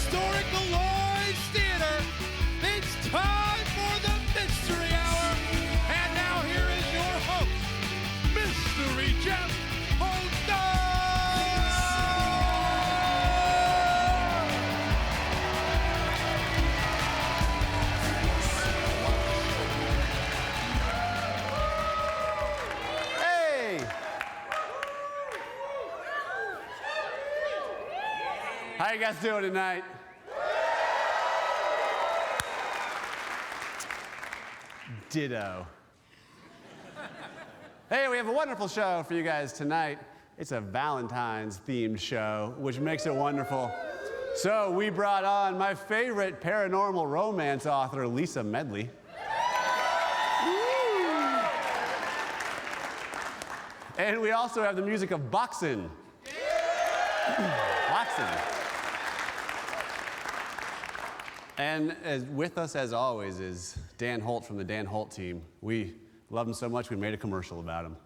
historical Lloyd's Theater, it's time for the Mystery Hour. And now here is your host, Mystery Jeff Auther. How you guys doing tonight? Ditto. Hey, we have a wonderful show for you guys tonight. It's a Valentine's themed show, which makes it wonderful. So we brought on my favorite paranormal romance author, Lisa Medley. And we also have the music of Boxen. Boxen. And with us, as always, is Dan Holt from the Dan Holt team. We love him so much, we made a commercial about him.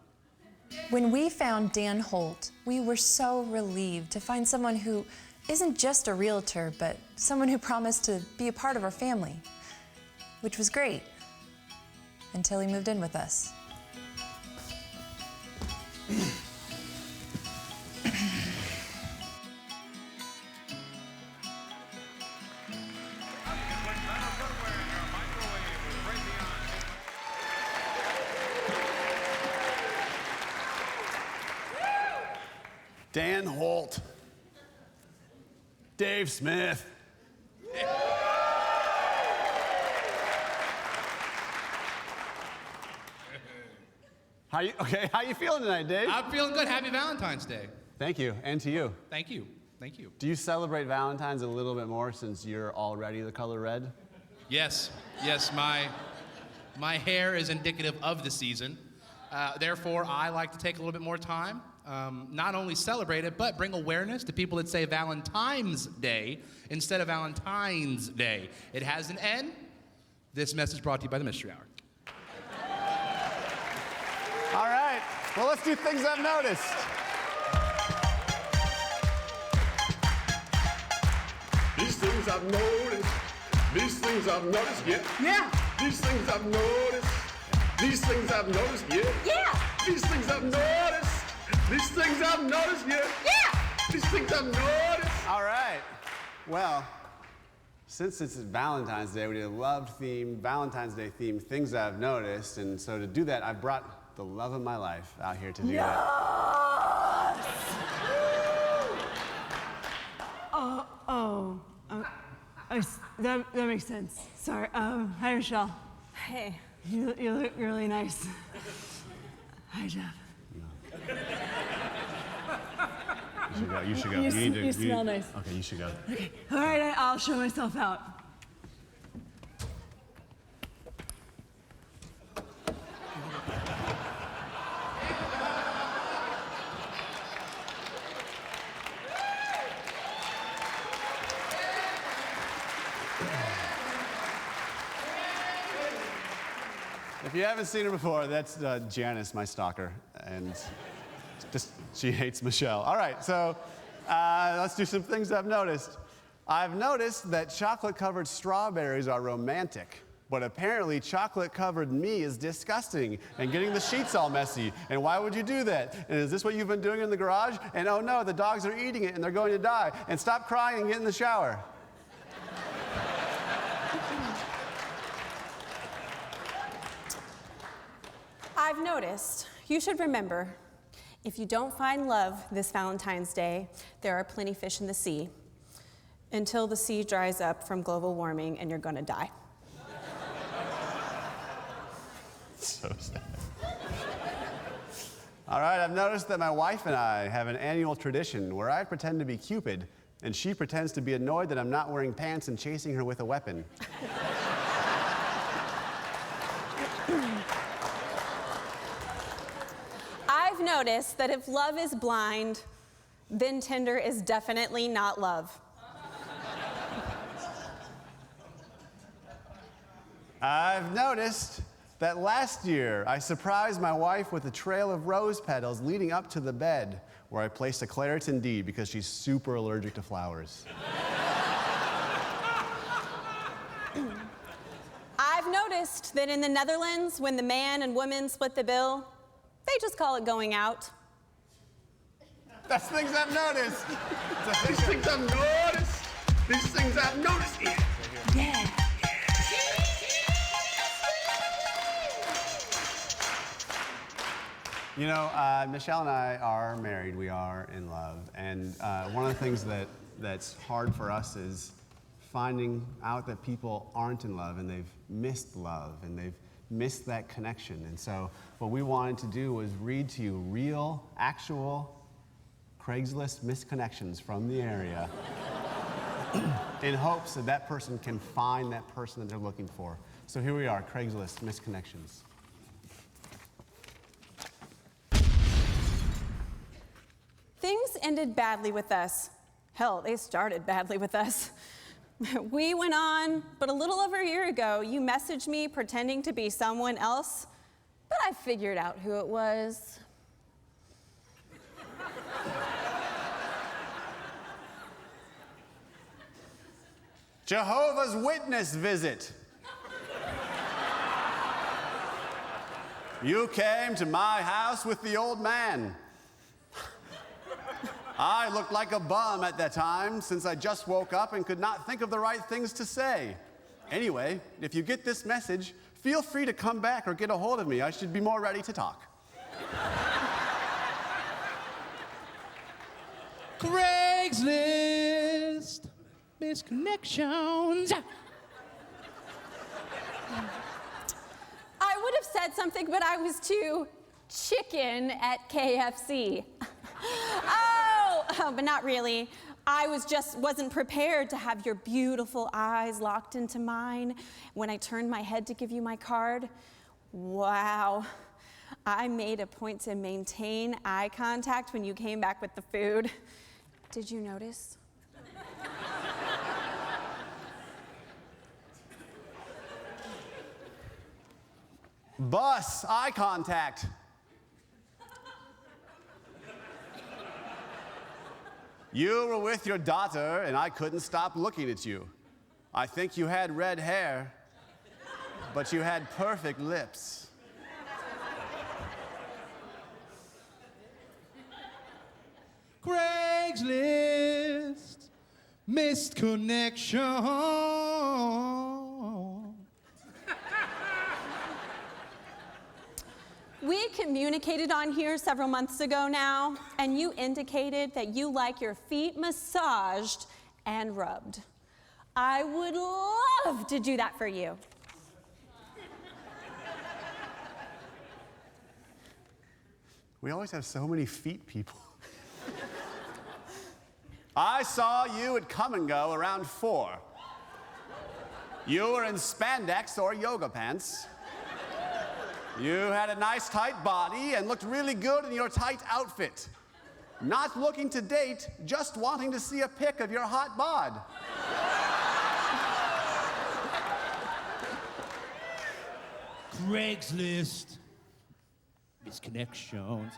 When we found Dan Holt, we were so relieved to find someone who isn't just a realtor, but someone who promised to be a part of our family, which was great, until he moved in with us. Dan Holt, Dave Smith. How you feeling tonight, Dave? I'm feeling good. Happy Valentine's Day. Thank you, and to you. Thank you. Thank you. Do you celebrate Valentine's a little bit more since you're already the color red? Yes. Yes, my hair is indicative of the season. Therefore, I like to take a little bit more time, not only celebrate it, but bring awareness to people that say Valentine's Day instead of Valentine's Day. It has an N. This message brought to you by the Mystery Hour. All right, well, let's do things I've noticed. These things I've noticed. These things I've noticed, yeah. Yeah. These things I've noticed. These things I've noticed, yeah. Yeah. These things I've noticed. These things I've noticed, yeah. Yeah. These things I've noticed. All right, well, since it's Valentine's Day, we did a Valentine's Day themed things I've noticed, and so to do that, I brought the love of my life out here to do that. That makes sense. Sorry. Hi, Michelle. Hey. You look really nice. Hi, Jeff. You should go. You smell nice. Okay, you should go. Okay. All right, I'll show myself out. If you haven't seen her before, that's Janice, my stalker, and she hates Michelle. All right, so let's do some things I've noticed. I've noticed that chocolate-covered strawberries are romantic, but apparently chocolate-covered me is disgusting and getting the sheets all messy. And why would you do that? And is this what you've been doing in the garage? And oh no, the dogs are eating it and they're going to die. And stop crying and get in the shower. I've noticed, you should remember, if you don't find love this Valentine's Day, there are plenty of fish in the sea until the sea dries up from global warming and you're gonna die. So sad. All right, I've noticed that my wife and I have an annual tradition where I pretend to be Cupid and she pretends to be annoyed that I'm not wearing pants and chasing her with a weapon. I've noticed that if love is blind, then Tinder is definitely not love. I've noticed that last year I surprised my wife with a trail of rose petals leading up to the bed where I placed a Claritin D because she's super allergic to flowers. I've noticed that in the Netherlands, when the man and woman split the bill, they just call it going out. That's things I've noticed. These things I've noticed. These things I've noticed. Yeah. You know, Michelle and I are married. We are in love. And one of the things that's hard for us is finding out that people aren't in love and they've missed love and they've missed that connection. And so what we wanted to do was read to you real, actual Craigslist misconnections from the area in hopes that that person can find that person that they're looking for. So here we are, Craigslist misconnections. Things ended badly with us. Hell, they started badly with us. We went on, but a little over a year ago, you messaged me pretending to be someone else, but I figured out who it was. Jehovah's Witness visit. You came to my house with the old man. I looked like a bum at that time since I just woke up and could not think of the right things to say. Anyway, if you get this message, feel free to come back or get a hold of me. I should be more ready to talk. Craigslist misconnections. I would have said something, but I was too chicken at KFC. Oh, but not really. I wasn't prepared to have your beautiful eyes locked into mine when I turned my head to give you my card. Wow. I made a point to maintain eye contact when you came back with the food. Did you notice? Bus eye contact. You were with your daughter, and I couldn't stop looking at you. I think you had red hair, but you had perfect lips. Craigslist missed connection. We communicated on here several months ago now, and you indicated that you like your feet massaged and rubbed. I would love to do that for you. We always have so many feet people. I saw you at Come and Go around 4. You were in spandex or yoga pants. You had a nice tight body and looked really good in your tight outfit. Not looking to date, just wanting to see a pic of your hot bod. Craigslist misconnections.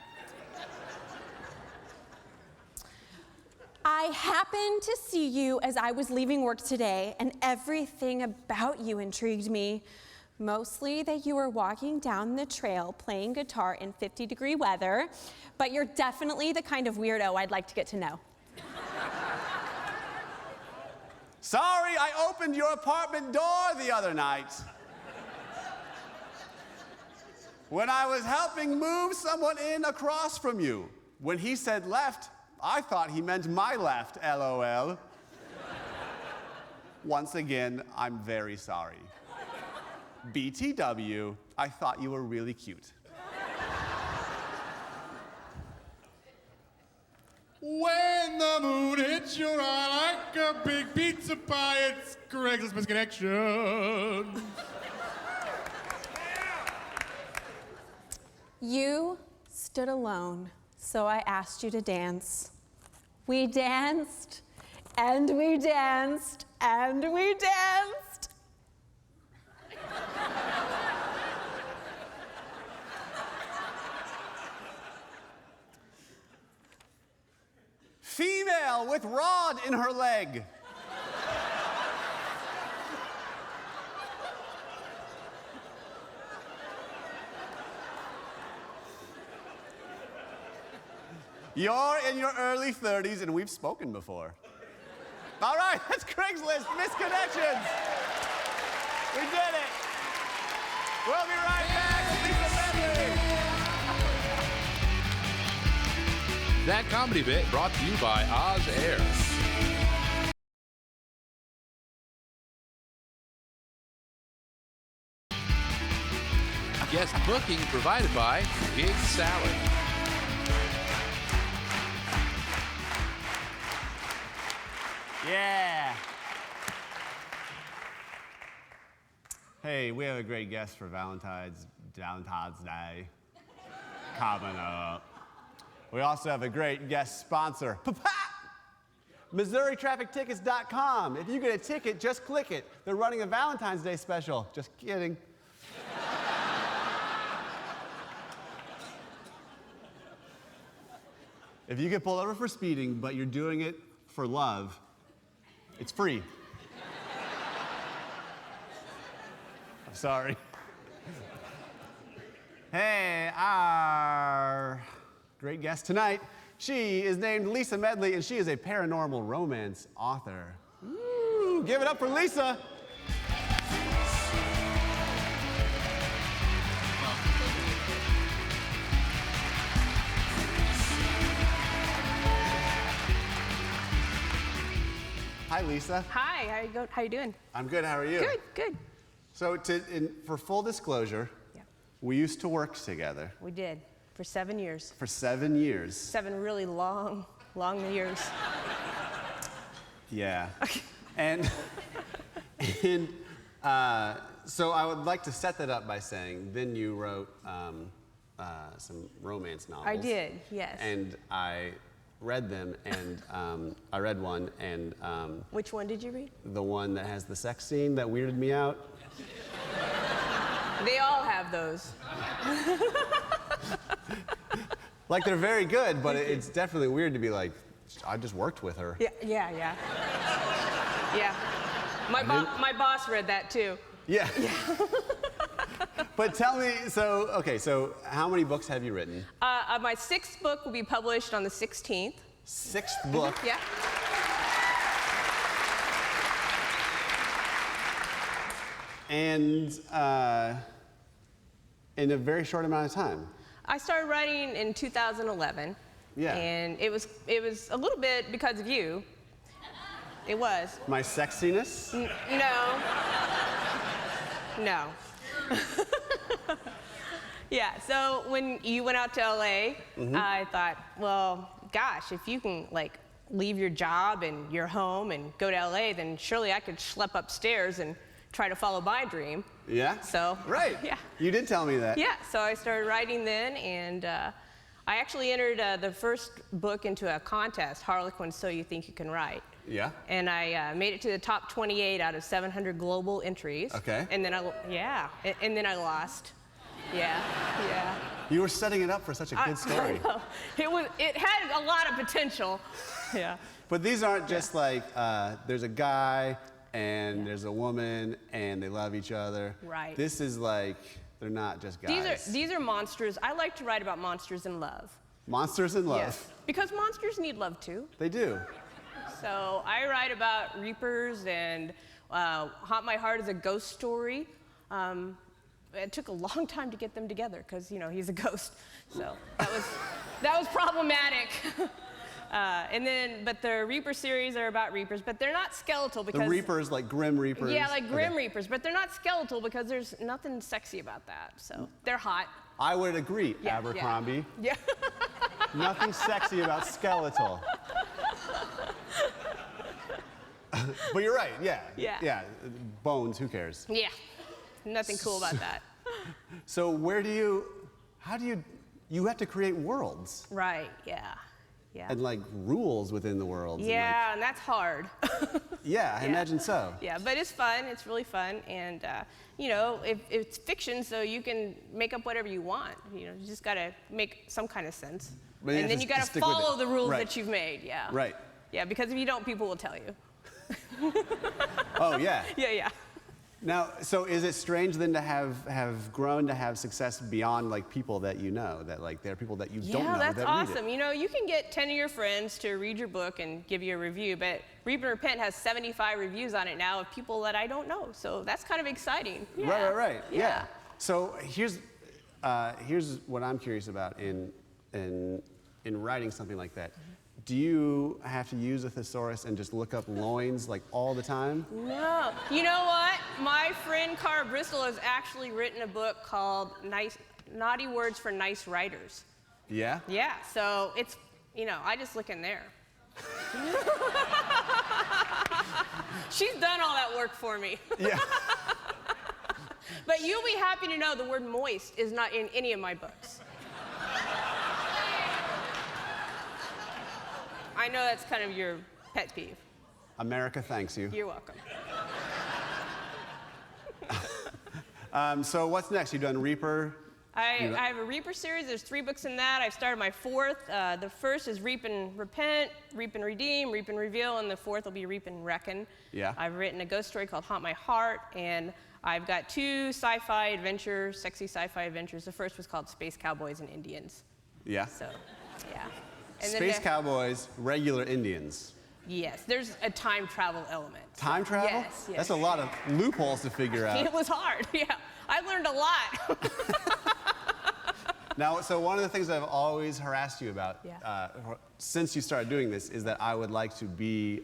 I happened to see you as I was leaving work today, and everything about you intrigued me. Mostly that you were walking down the trail playing guitar in 50-degree weather, but you're definitely the kind of weirdo I'd like to get to know. Sorry, I opened your apartment door the other night. When I was helping move someone in across from you. When he said left, I thought he meant my left, LOL. Once again, I'm very sorry. BTW, I thought you were really cute. When the moon hits your eye like a big pizza pie, it's Craigslist misconnection. You stood alone, so I asked you to dance. We danced, and we danced, and we danced. Female with rod in her leg. You're in your early 30s, and we've spoken before. All right, that's Craigslist Misconnections. We did it. We'll be right back with Lisa Medley. That comedy bit brought to you by Oz Air. Guest booking provided by Big Salad. Yeah. Hey, we have a great guest for Valentine's Day coming up. We also have a great guest sponsor, MissouriTrafficTickets.com. If you get a ticket, just click it. They're running a Valentine's Day special. Just kidding. If you get pulled over for speeding, but you're doing it for love, it's free. I'm sorry. Hey, our great guest tonight, she is named Lisa Medley, and she is a paranormal romance author. Ooh, give it up for Lisa. Hi, Lisa. Hi, how you doing? I'm good, how are you? Good, good. So for full disclosure, Yeah. we used to work together. We did, for 7 years. For 7 years. 7 really long years. Yeah. and so I would like to set that up by saying, then you wrote some romance novels. I did, yes. And I read them, and I read one, and Which one did you read? the one that has the sex scene that weirded me out. They all have those. Like, they're very good, but it's definitely weird to be like, I just worked with her. Yeah. Yeah. My boss read that too. Yeah. But tell me, so how many books have you written? My 6th book will be published on the 16th. 6th book? Yeah. And in a very short amount of time. I started writing in 2011. Yeah. And it was a little bit because of you. It was. My sexiness? No. Yeah, so when you went out to LA, I thought, well, gosh, if you can like leave your job and your home and go to LA, then surely I could schlep upstairs and try to follow my dream. Yeah? So. Right. Yeah. You did tell me that. Yeah, so I started writing then, and I actually entered the first book into a contest, Harlequin So You Think You Can Write. Yeah? And I made it to the top 28 out of 700 global entries. Okay. And then and then I lost. Yeah. You were setting it up for such a good story. I know. It had a lot of potential. Yeah. But these aren't just like, there's a guy and there's a woman and they love each other. Right. This is like, they're not just guys. These are monsters. I like to write about monsters in love. Monsters in love. Yes. Because monsters need love too. They do. So I write about reapers, and Haunt My Heart is a ghost story. It took a long time to get them together because, he's a ghost. So that was problematic. But the Reaper series are about reapers, but they're not skeletal because... The reapers, like grim reapers? Yeah, like grim reapers, but they're not skeletal because there's nothing sexy about that. So they're hot. I would agree, Yeah, Abercrombie. Yeah. Nothing sexy about skeletal. But you're right, yeah. Yeah. Bones, who cares? Yeah. Nothing cool about that. So you have to create worlds. Right, yeah. And like rules within the worlds. Yeah, and that's hard. Yeah, I imagine so. Yeah, but it's fun. It's really fun. And, if it's fiction, so you can make up whatever you want. You just got to make some kind of sense. But and then you got to follow the rules that you've made. Yeah. Right. Yeah, because if you don't, people will tell you. Oh, yeah. Yeah. Now, so is it strange then to have grown to have success beyond like people that you know, that like there are people that you don't know Yeah, that's that awesome. read it? You know, you can get 10 of your friends to read your book and give you a review, but Reap and Repent has 75 reviews on it now of people that I don't know. So that's kind of exciting. Yeah. Right. Yeah. So here's what I'm curious about in writing something like that. Do you have to use a thesaurus and just look up loins like all the time? No. You know what? My friend Cara Bristol has actually written a book called Naughty Words for Nice Writers. Yeah? Yeah, so it's, you know, I just look in there. She's done all that work for me. Yeah. But you'll be happy to know the word moist is not in any of my books. I know that's kind of your pet peeve. America thanks you. You're welcome. So what's next? You've done Reaper? I have a Reaper series. There's 3 books in that. I've started my 4th. The first is Reap and Repent, Reap and Redeem, Reap and Reveal, and the 4th will be Reap and Reckon. Yeah. I've written a ghost story called Haunt My Heart, and I've got 2 sci-fi adventures, sexy sci-fi adventures. The first was called Space Cowboys and Indians. Yeah. So, yeah. And Space Cowboys, regular Indians. Yes, there's a time travel element. Time travel? Yes. That's a lot of loopholes to figure out. It was hard, yeah. I learned a lot. Now, so one of the things I've always harassed you about since you started doing this is that I would like to be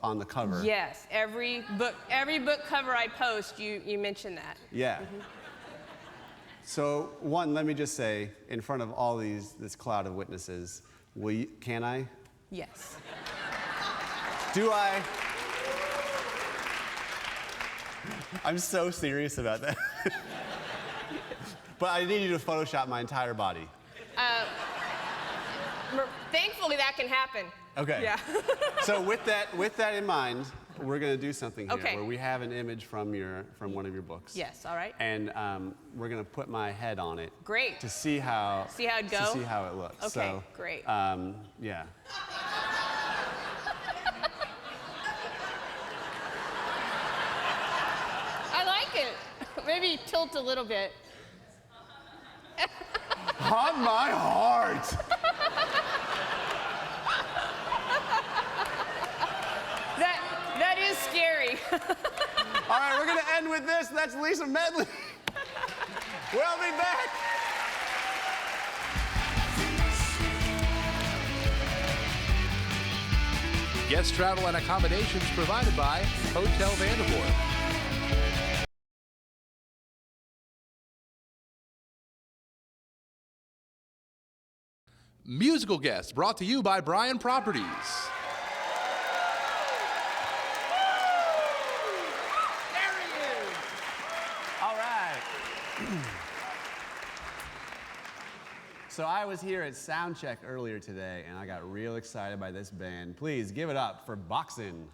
on the cover. Yes, every book cover I post, you mention that. Yeah. So one, let me just say, in front of all this cloud of witnesses, can I? Yes. Do I? I'm so serious about that. But I need you to Photoshop my entire body. Thankfully, that can happen. Okay. Yeah. So with that in mind, we're going to do something here Okay. where we have an image from one of your books. Yes. All right. And we're going to put my head on it. Great. To see how. See how it goes? To see how it looks. Okay. So, great. Yeah. I like it. Maybe tilt a little bit. Haunt my heart. That is scary. All right, we're going to end with this. That's Lisa Medley. We'll be back. Guest travel and accommodations provided by Hotel Vandervoort. Musical guest brought to you by Bryan Properties. There he is. All right. So I was here at Soundcheck earlier today, and I got real excited by this band. Please give it up for Boxen.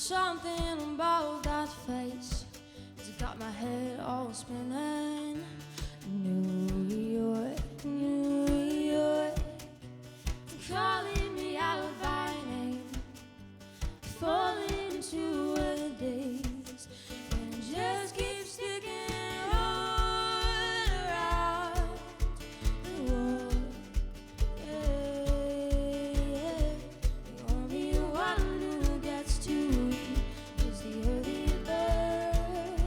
Something about that face has got my head all spinning. New York, New York, calling me out by name, falling into a daze, and it just keeps sticking all around the world. Yeah. The only one who gets to eat is the early bird.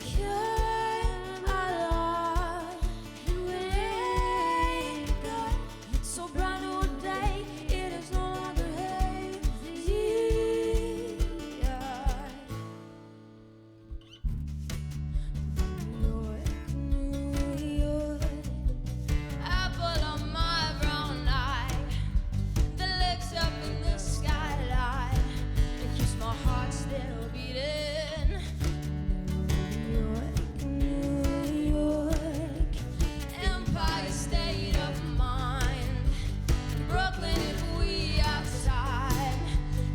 Came alive and wake up. So bright new day, it is no longer hazy. New York, apple on my brown eye, the legs up in the skyline, it keeps my heart still beating. New York, Empire State of Mind, Brooklyn if we outside,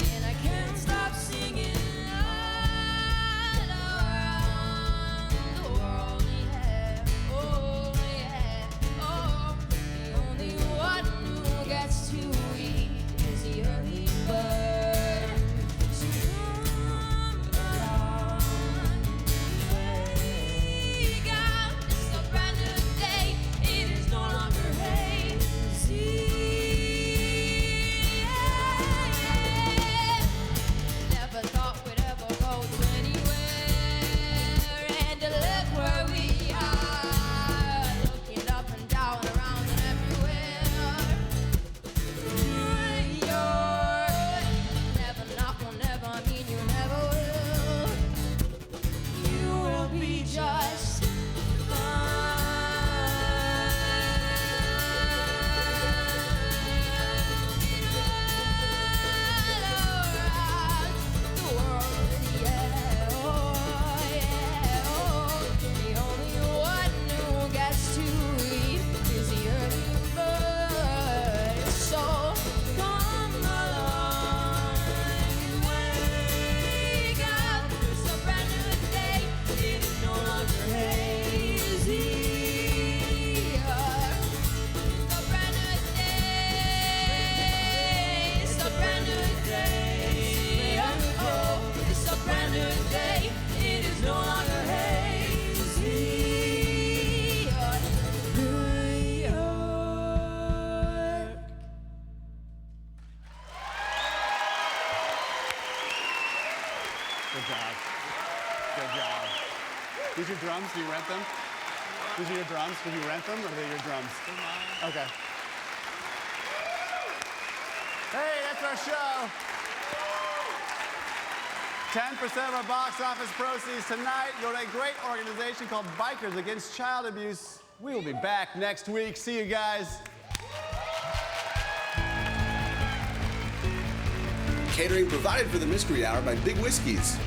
and I can't stop singing all around the world. Yeah, oh yeah, oh. The only one who gets to eat is the early bird. So come along, wake up. It's a brand new day. It is no longer hazy. Never thought we'd ever go to anywhere, and to look where we are, looking up and down, around and everywhere. New York, never not will never mean you never will. You will be just Good job. Good job. These your drums? Do you rent them? These are your drums? Did you rent them, or are they your drums? Okay. Hey, that's our show. 10% of our box office proceeds tonight go to a great organization called Bikers Against Child Abuse. We will be back next week. See you guys. Catering provided for the Mystery Hour by Big Whiskeys.